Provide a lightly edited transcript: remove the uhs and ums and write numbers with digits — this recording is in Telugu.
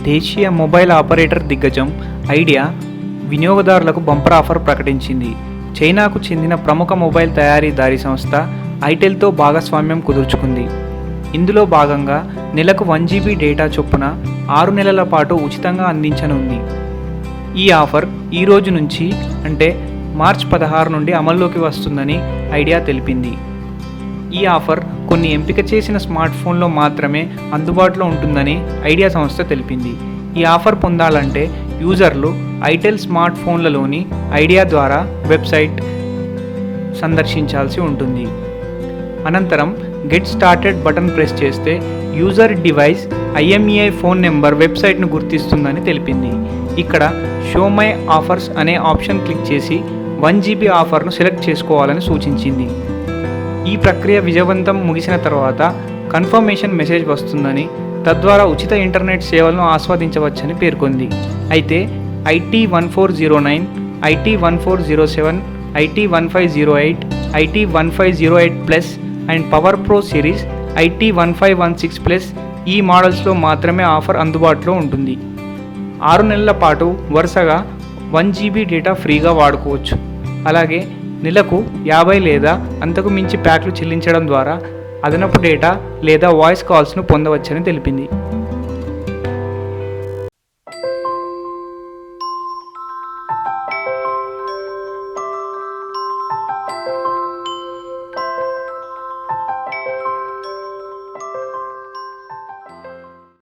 దేశీయ మొబైల్ ఆపరేటర్ దిగ్గజం ఐడియా వినియోగదారులకు బంపర్ ఆఫర్ ప్రకటించింది. చైనాకు చెందిన ప్రముఖ మొబైల్ తయారీదారీ సంస్థ ఐటెల్తో భాగస్వామ్యం కుదుర్చుకుంది. ఇందులో భాగంగా నెలకు 1 GB డేటా చొప్పున 6 నెలల పాటు ఉచితంగా అందించనుంది. ఈ ఆఫర్ ఈ రోజు నుంచి అంటే మార్చి 16 నుండి అమల్లోకి వస్తుందని ఐడియా తెలిపింది. ఈ ఆఫర్ కొన్ని ఎంపిక చేసిన స్మార్ట్ ఫోన్లో మాత్రమే అందుబాటులో ఉంటుందని ఐడియా సంస్థ తెలిపింది. ఈ ఆఫర్ పొందాలంటే యూజర్లు ఐటెల్ స్మార్ట్ ఫోన్లలోని ఐడియా ద్వారా వెబ్సైట్ సందర్శించాల్సి ఉంటుంది. అనంతరం గెట్ స్టార్టెడ్ బటన్ ప్రెస్ చేస్తే user device IMEI phone number వెబ్సైట్ను గుర్తిస్తుందని తెలిపింది. ఇక్కడ షో మై ఆఫర్స్ అనే ఆప్షన్ క్లిక్ చేసి 1 GB ఆఫర్ను సెలెక్ట్ చేసుకోవాలని సూచించింది. ఈ ప్రక్రియ విజయవంతం ముగిసిన తర్వాత కన్ఫర్మేషన్ మెసేజ్ వస్తుందని, తద్వారా ఉచిత ఇంటర్నెట్ సేవలను ఆస్వాదించవచ్చని పేర్కొంది. అయితే IT1409, IT1407, IT1508, IT1508 Plus and power pro series IT1516 Plus ఈ మోడల్స్లో మాత్రమే ఆఫర్ అందుబాటులో ఉంటుంది. 6 నెలల పాటు వరుసగా 1 GB డేటా ఫ్రీగా వాడుకోవచ్చు. అలాగే నెలకు 50 లేదా అంతకు మించి ప్యాక్లు చెల్లించడం ద్వారా అదనపు డేటా లేదా వాయిస్ కాల్స్ను పొందవచ్చని తెలిపింది.